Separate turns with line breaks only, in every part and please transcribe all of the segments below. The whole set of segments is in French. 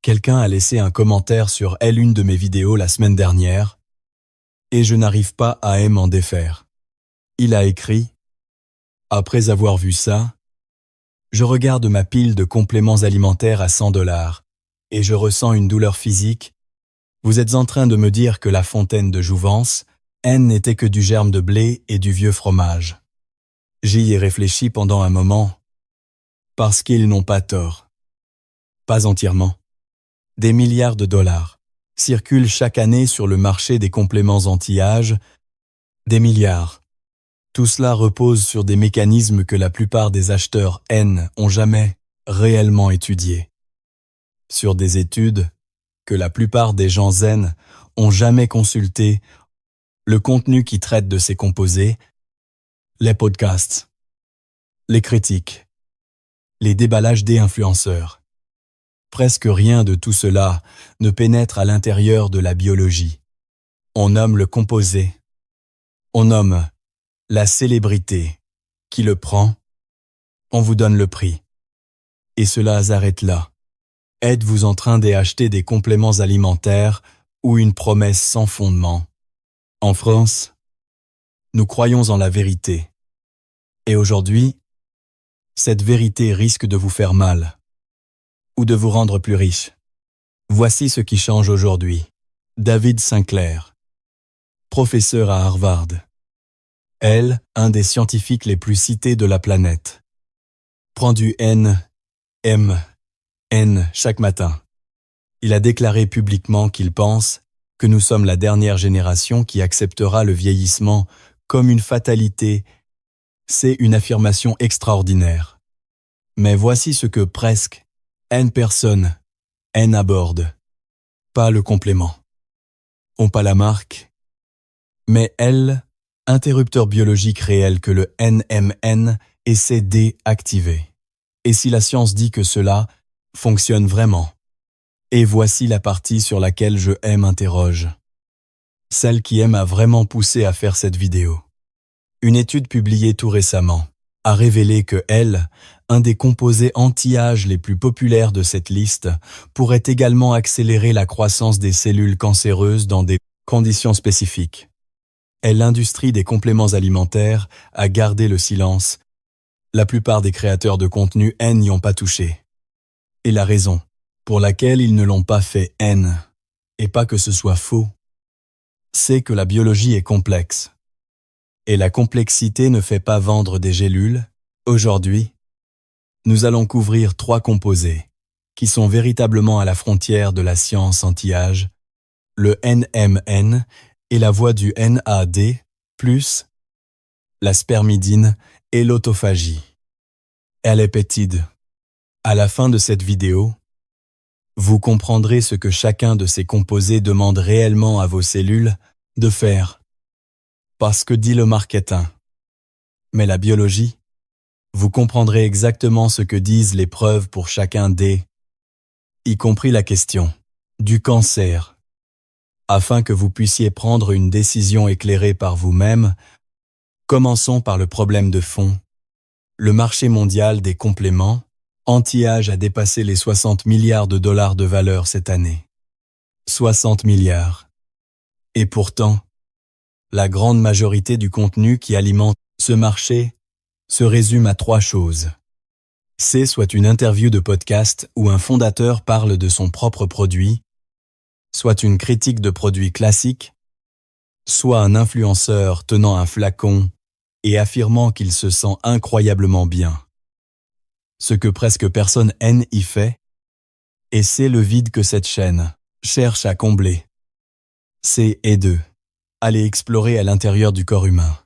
quelqu'un a laissé un commentaire sur une de mes vidéos la semaine dernière, et je n'arrive pas à m'en défaire. Il a écrit « Après avoir vu ça, je regarde ma pile de compléments alimentaires à $100 et je ressens une douleur physique. Vous êtes en train de me dire que la fontaine de jouvence, n'était que du germe de blé et du vieux fromage. » J'y ai réfléchi pendant un moment, parce qu'ils n'ont pas tort. Pas entièrement. Des milliards de dollars circulent chaque année sur le marché des compléments anti-âge, des milliards. Tout cela repose sur des mécanismes que la plupart des acheteurs ont jamais réellement étudiés. Sur des études que la plupart des gens zen ont jamais consultées, le contenu qui traite de ces composés, les podcasts, les critiques, les déballages des influenceurs. Presque rien de tout cela ne pénètre à l'intérieur de la biologie. On nomme le composé. On nomme la célébrité. Qui le prend? On vous donne le prix. Et cela s'arrête là. Êtes-vous en train d'acheter des compléments alimentaires ou une promesse sans fondement? En France, nous croyons en la vérité. Et aujourd'hui, cette vérité risque de vous faire mal ou de vous rendre plus riche. Voici ce qui change aujourd'hui. David Sinclair, professeur à Harvard. Un des scientifiques les plus cités de la planète. Prend du N chaque matin. Il a déclaré publiquement qu'il pense que nous sommes la dernière génération qui acceptera le vieillissement comme une fatalité. C'est une affirmation extraordinaire. Mais voici ce que presque personnes aborde. Pas le complément. On pas la marque. Mais interrupteur biologique réel que le NMN essaie d'activer. Et si la science dit que cela fonctionne vraiment? Et voici la partie sur laquelle je m'interroge. Celle qui m'a vraiment poussé à faire cette vidéo. Une étude publiée tout récemment a révélé que un des composés anti-âge les plus populaires de cette liste, pourrait également accélérer la croissance des cellules cancéreuses dans des conditions spécifiques. L'industrie des compléments alimentaires a gardé le silence. La plupart des créateurs de contenu n'y ont pas touché. Et la raison pour laquelle ils ne l'ont pas fait et pas que ce soit faux, c'est que la biologie est complexe. Et la complexité ne fait pas vendre des gélules. Aujourd'hui, nous allons couvrir 3 composés qui sont véritablement à la frontière de la science anti-âge, le NMN et la voie du NAD+, la spermidine et l'autophagie. Les peptides. À la fin de cette vidéo, vous comprendrez ce que chacun de ces composés demande réellement à vos cellules de faire. Parce que dit le marketing. Mais la biologie, vous comprendrez exactement ce que disent les preuves pour chacun des, y compris la question du cancer. Afin que vous puissiez prendre une décision éclairée par vous-même, commençons par le problème de fond. Le marché mondial des compléments anti-âge a dépassé les 60 milliards de dollars de valeur cette année. 60 milliards. Et pourtant, la grande majorité du contenu qui alimente ce marché se résume à 3 choses. C'est soit une interview de podcast où un fondateur parle de son propre produit, soit une critique de produits classiques, soit un influenceur tenant un flacon et affirmant qu'il se sent incroyablement bien. Ce que presque personne y fait, et c'est le vide que cette chaîne cherche à combler. C'est aller explorer à l'intérieur du corps humain.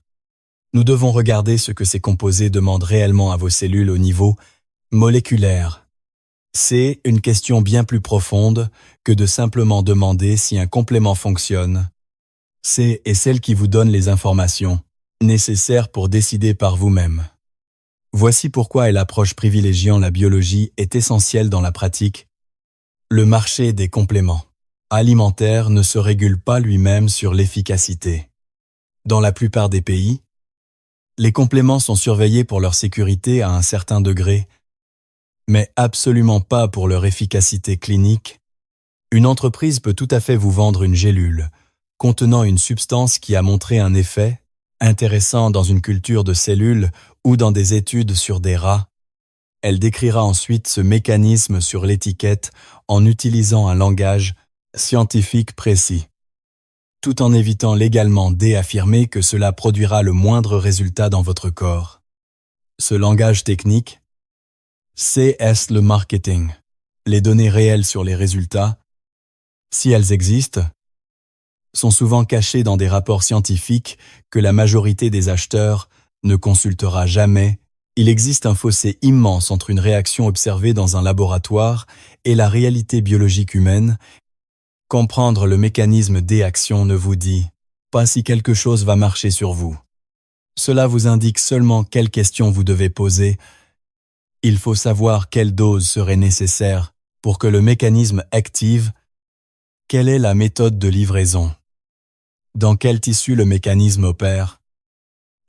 Nous devons regarder ce que ces composés demandent réellement à vos cellules au niveau moléculaire. C'est une question bien plus profonde que de simplement demander si un complément fonctionne. C'est celle qui vous donne les informations nécessaires pour décider par vous-même. Voici pourquoi l'approche privilégiant la biologie est essentielle dans la pratique. Le marché des compléments alimentaires ne se régule pas lui-même sur l'efficacité. Dans la plupart des pays, les compléments sont surveillés pour leur sécurité à un certain degré, mais absolument pas pour leur efficacité clinique, Une entreprise peut tout à fait vous vendre une gélule contenant une substance qui a montré un effet intéressant dans une culture de cellules ou dans des études sur des rats. Elle décrira ensuite ce mécanisme sur l'étiquette en utilisant un langage scientifique précis, tout en évitant légalement d'affirmer que cela produira le moindre résultat dans votre corps. Ce langage technique, c'est le marketing. Les données réelles sur les résultats, si elles existent, sont souvent cachées dans des rapports scientifiques que la majorité des acheteurs ne consultera jamais. Il existe un fossé immense entre une réaction observée dans un laboratoire et la réalité biologique humaine. Comprendre le mécanisme d'action ne vous dit pas si quelque chose va marcher sur vous. Cela vous indique seulement quelles questions vous devez poser. Il faut savoir quelle dose serait nécessaire pour que le mécanisme active. Quelle est la méthode de livraison? Dans quel tissu le mécanisme opère?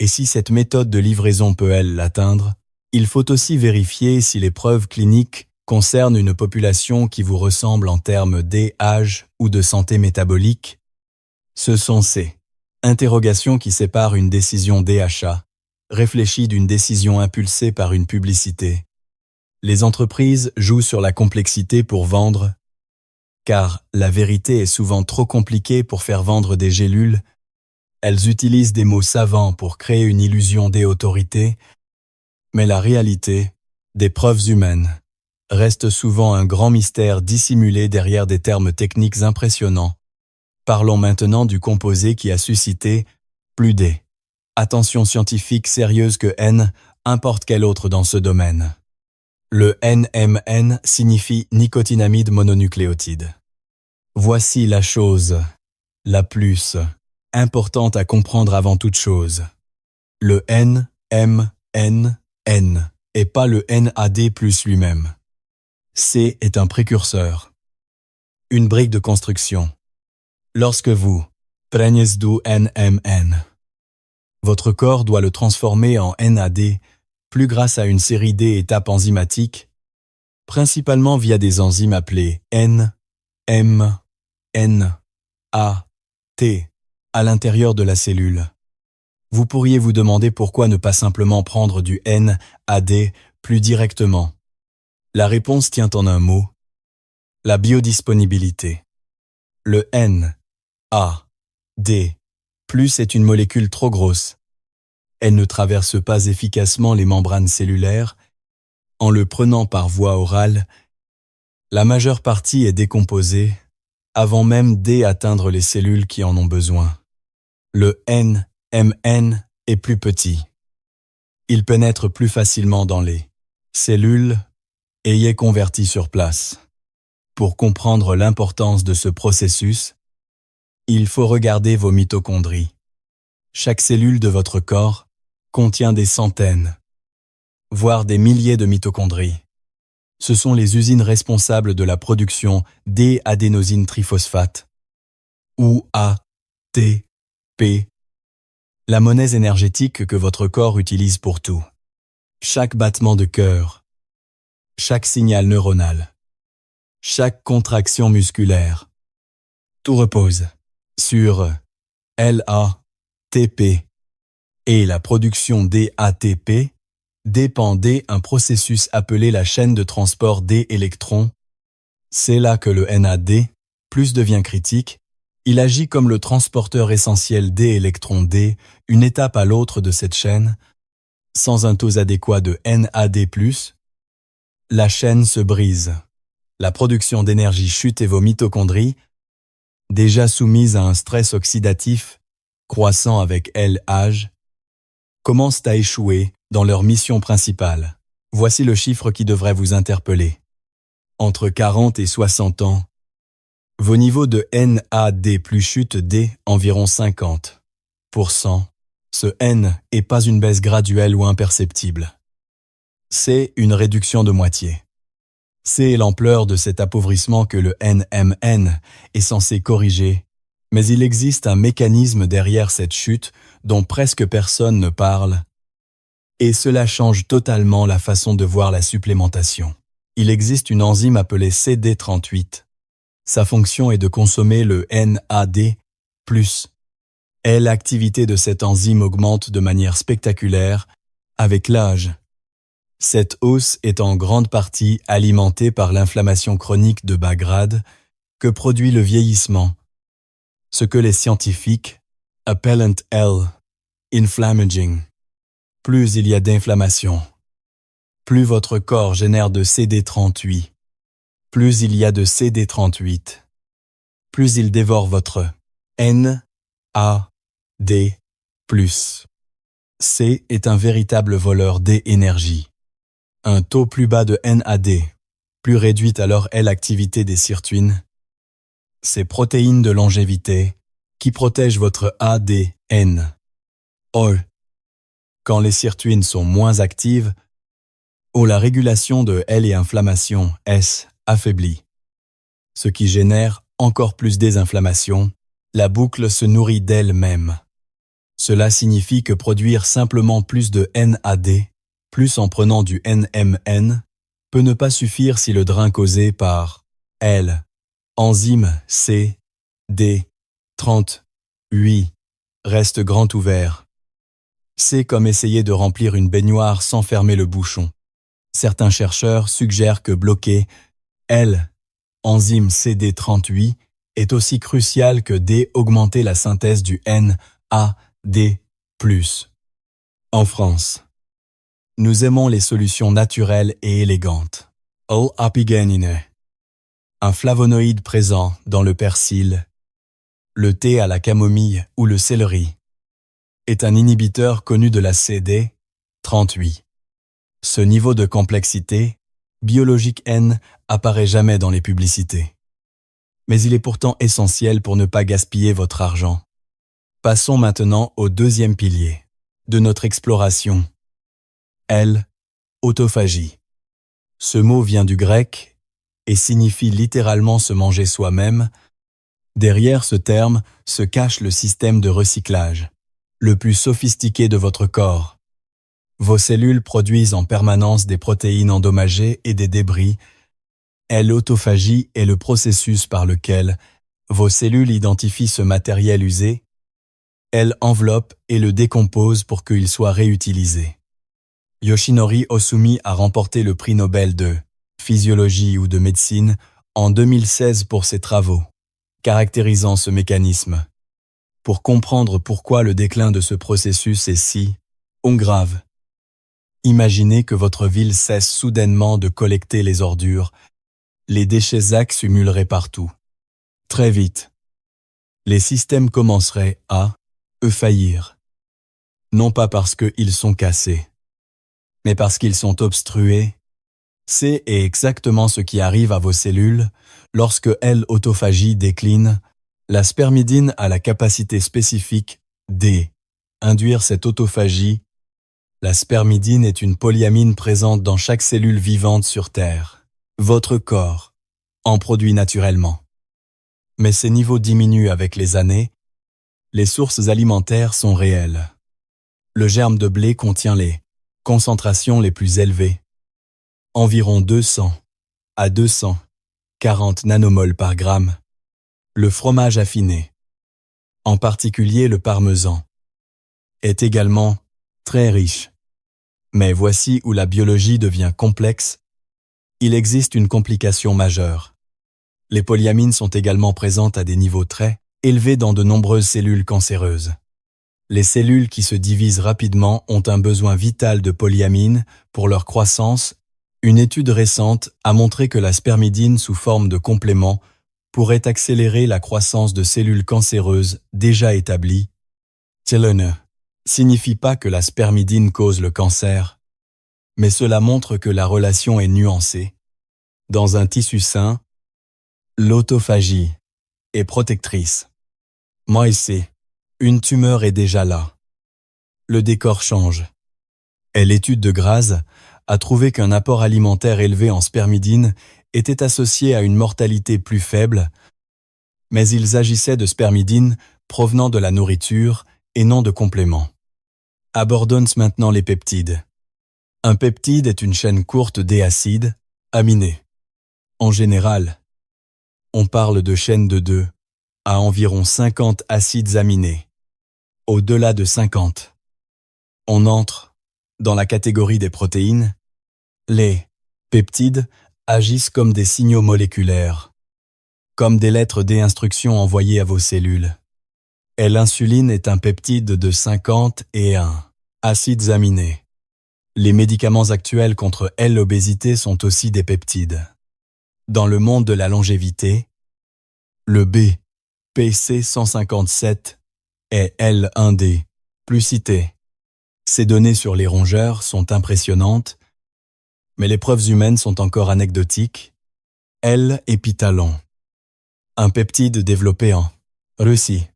Et si cette méthode de livraison peut, elle, l'atteindre? Il faut aussi vérifier si les preuves cliniques concernent une population qui vous ressemble en termes d'âge ou de santé métabolique. Ce sont ces interrogations qui séparent une décision d'achat, réfléchie d'une décision impulsée par une publicité. Les entreprises jouent sur la complexité pour vendre, car la vérité est souvent trop compliquée pour faire vendre des gélules. Elles utilisent des mots savants pour créer une illusion d'autorité, mais la réalité, des preuves humaines, reste souvent un grand mystère dissimulé derrière des termes techniques impressionnants. Parlons maintenant du composé qui a suscité plus d'attention scientifique sérieuse que n'importe quel autre dans ce domaine. Le NMN signifie nicotinamide mononucléotide. Voici la chose la plus importante à comprendre avant toute chose. Le NMN et pas le NAD+ lui-même. C est un précurseur, une brique de construction. Lorsque vous prenez du NMN, votre corps doit le transformer en NAD+, grâce à une série d'étapes enzymatiques, principalement via des enzymes appelées N, M, N, A, T, à l'intérieur de la cellule. Vous pourriez vous demander pourquoi ne pas simplement prendre du NAD+ directement. La réponse tient en un mot: la biodisponibilité. Le NAD+ est une molécule trop grosse. Elle ne traverse pas efficacement les membranes cellulaires. En le prenant par voie orale, la majeure partie est décomposée avant même d'atteindre les cellules qui en ont besoin. Le NMN est plus petit. Il pénètre plus facilement dans les cellules et y est converti sur place. Pour comprendre l'importance de ce processus, il faut regarder vos mitochondries. Chaque cellule de votre corps contient des centaines, voire des milliers de mitochondries. Ce sont les usines responsables de la production d'adénosine triphosphate, ou ATP, la monnaie énergétique que votre corps utilise pour tout. Chaque battement de cœur, chaque signal neuronal, chaque contraction musculaire, tout repose sur l'ATP, et la production d'ATP dépend d'un processus appelé la chaîne de transport des électrons. C'est là que le NAD+ devient critique. Il agit comme le transporteur essentiel des électrons une étape à l'autre de cette chaîne. Sans un taux adéquat de NAD+, la chaîne se brise. La production d'énergie chute et vos mitochondries, déjà soumises à un stress oxydatif croissant avec l'âge, commencent à échouer dans leur mission principale. Voici le chiffre qui devrait vous interpeller. Entre 40 et 60 ans, vos niveaux de NAD+ chutent d'environ 50%. Ce N n'est pas une baisse graduelle ou imperceptible. C'est une réduction de moitié. C'est l'ampleur de cet appauvrissement que le NMN est censé corriger, mais il existe un mécanisme derrière cette chute dont presque personne ne parle, et cela change totalement la façon de voir la supplémentation. Il existe une enzyme appelée CD38, Sa fonction est de consommer le NAD+. L'activité de cette enzyme augmente de manière spectaculaire avec l'âge. Cette hausse est en grande partie alimentée par l'inflammation chronique de bas grade que produit le vieillissement, ce que les scientifiques appellent inflammaging. Plus il y a d'inflammation, plus votre corps génère de CD38. Plus il y a de CD38, plus il dévore votre NAD+. C est un véritable voleur d'énergie. Un taux plus bas de NAD, plus réduite alors est l'activité des sirtuines, ces protéines de longévité qui protègent votre ADN. Quand les sirtuines sont moins actives, la régulation de L et inflammation S affaiblit, ce qui génère encore plus désinflammation. La boucle se nourrit d'elle-même. Cela signifie que produire simplement plus de NAD, plus en prenant du NMN, peut ne pas suffire si le drain causé par L, enzyme CD38, reste grand ouvert. C'est comme essayer de remplir une baignoire sans fermer le bouchon. Certains chercheurs suggèrent que bloquer L, enzyme CD38, est aussi crucial que augmenter la synthèse du NAD+. En France, nous aimons les solutions naturelles et élégantes. L-apigenine, un flavonoïde présent dans le persil, le thé à la camomille ou le céleri, est un inhibiteur connu de la CD38. Ce niveau de complexité biologique N apparaît jamais dans les publicités. Mais il est pourtant essentiel pour ne pas gaspiller votre argent. Passons maintenant au deuxième pilier de notre exploration. Autophagie. Ce mot vient du grec et signifie littéralement se manger soi-même. Derrière ce terme se cache le système de recyclage, le plus sophistiqué de votre corps. Vos cellules produisent en permanence des protéines endommagées et des débris. L'autophagie est le processus par lequel vos cellules identifient ce matériel usé. Elle enveloppe et le décompose pour qu'il soit réutilisé. Yoshinori Ohsumi a remporté le prix Nobel de physiologie ou de médecine en 2016 pour ses travaux, caractérisant ce mécanisme. Pour comprendre pourquoi le déclin de ce processus est si grave, imaginez que votre ville cesse soudainement de collecter les ordures. Les déchets s'accumuleraient partout. Très vite, les systèmes commenceraient à faillir. Non pas parce qu'ils sont cassés, mais parce qu'ils sont obstrués. C'est exactement ce qui arrive à vos cellules lorsque l'autophagie décline. La spermidine a la capacité spécifique d'induire cette autophagie. La spermidine est une polyamine présente dans chaque cellule vivante sur Terre. Votre corps en produit naturellement. Mais ces niveaux diminuent avec les années. Les sources alimentaires sont réelles. Le germe de blé contient les concentrations les plus élevées. Environ 200 à 240 nanomoles par gramme. Le fromage affiné, en particulier le parmesan, est également très riche. Mais voici où la biologie devient complexe. Il existe une complication majeure. Les polyamines sont également présentes à des niveaux très élevés dans de nombreuses cellules cancéreuses. Les cellules qui se divisent rapidement ont un besoin vital de polyamine pour leur croissance. Une étude récente a montré que la spermidine sous forme de complément pourrait accélérer la croissance de cellules cancéreuses déjà établies. Cela ne signifie pas que la spermidine cause le cancer, mais cela montre que la relation est nuancée. Dans un tissu sain, l'autophagie est protectrice. Moi ici, une tumeur est déjà là. Le décor change. Et l'étude de Graz a trouvé qu'un apport alimentaire élevé en spermidine était associé à une mortalité plus faible, mais ils agissaient de spermidine provenant de la nourriture et non de compléments. Abordons maintenant les peptides. Un peptide est une chaîne courte d'acides aminés. En général, On parle de chaînes de 2 à environ 50 acides aminés. Au-delà de 50, on entre dans la catégorie des protéines. Les peptides agissent comme des signaux moléculaires, comme des lettres d'instruction envoyées à vos cellules. Et l'insuline est un peptide de 51 acides aminés. Les médicaments actuels contre l'obésité sont aussi des peptides. Dans le monde de la longévité, le BPC157 et L1D, plus cité. Ces données sur les rongeurs sont impressionnantes, mais les preuves humaines sont encore anecdotiques. L-épitalon, un peptide développé en Russie,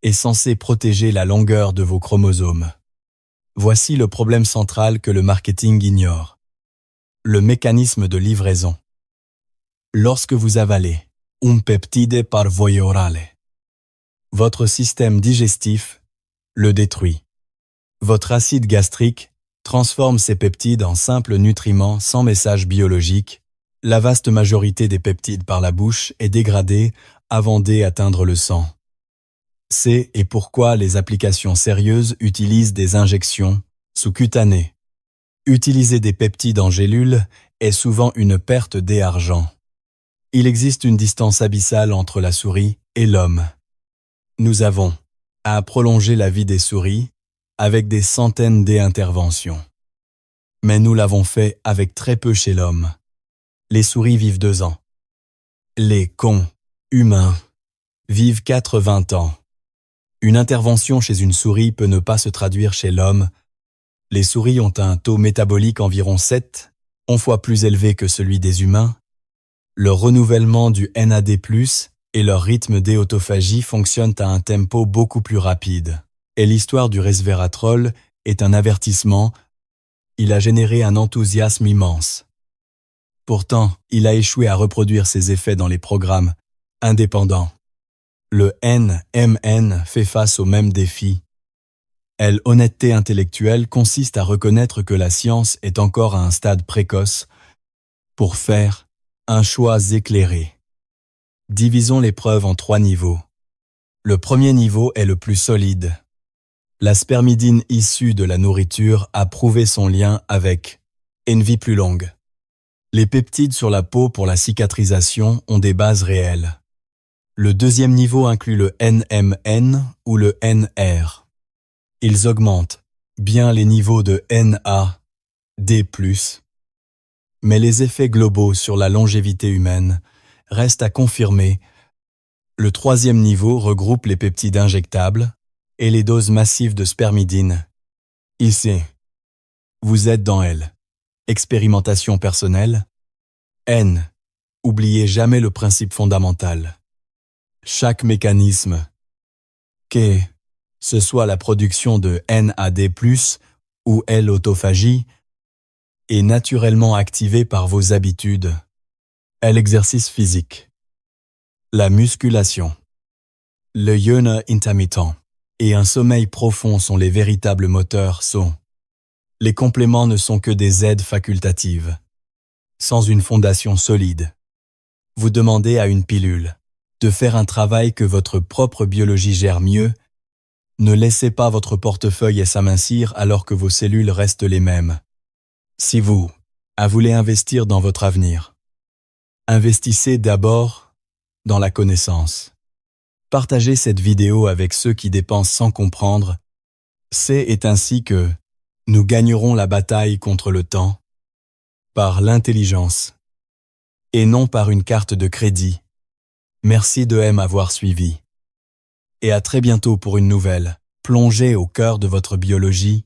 est censé protéger la longueur de vos chromosomes. Voici le problème central que le marketing ignore. Le mécanisme de livraison. Lorsque vous avalez un peptide par voie orale, votre système digestif le détruit. Votre acide gastrique transforme ces peptides en simples nutriments sans message biologique. La vaste majorité des peptides par la bouche est dégradée avant d'atteindre le sang. C'est et pourquoi les applications sérieuses utilisent des injections sous-cutanées. Utiliser des peptides en gélules est souvent une perte d'argent. Il existe une distance abyssale entre la souris et l'homme. Nous avons à prolonger la vie des souris avec des centaines d'interventions. Mais nous l'avons fait avec très peu chez l'homme. Les souris vivent 2 ans. Les humains vivent 80 ans. Une intervention chez une souris peut ne pas se traduire chez l'homme. Les souris ont un taux métabolique environ 7 fois plus élevé que celui des humains. Leur renouvellement du NAD+, et leur rythme d'autophagie fonctionnent à un tempo beaucoup plus rapide. Et l'histoire du resveratrol est un avertissement. Il a généré un enthousiasme immense. Pourtant, il a échoué à reproduire ses effets dans les programmes indépendants. Le NMN fait face au même défi. L'honnêteté intellectuelle consiste à reconnaître que la science est encore à un stade précoce pour faire un choix éclairé. Divisons les preuves en 3 niveaux. Le premier niveau est le plus solide. La spermidine issue de la nourriture a prouvé son lien avec une vie plus longue. Les peptides sur la peau pour la cicatrisation ont des bases réelles. Le deuxième niveau inclut le NMN ou le NR. Ils augmentent bien les niveaux de NAD+, mais les effets globaux sur la longévité humaine restent à confirmer. Le troisième niveau regroupe les peptides injectables et les doses massives de spermidine. Ici, vous êtes dans L. Expérimentation personnelle. N. Oubliez jamais le principe fondamental. Chaque mécanisme, que ce soit la production de NAD+, ou l'autophagie, est naturellement activé par vos habitudes. L'exercice physique, la musculation, le jeûne intermittent et un sommeil profond sont les véritables moteurs. Les compléments ne sont que des aides facultatives. Sans une fondation solide, vous demandez à une pilule de faire un travail que votre propre biologie gère mieux. Ne laissez pas votre portefeuille s'amincir alors que vos cellules restent les mêmes. Si vous voulez investir dans votre avenir, investissez d'abord dans la connaissance. Partagez cette vidéo avec ceux qui dépensent sans comprendre. C'est ainsi que nous gagnerons la bataille contre le temps, par l'intelligence, et non par une carte de crédit. Merci de m'avoir suivi. Et à très bientôt pour une nouvelle plongée au cœur de votre biologie.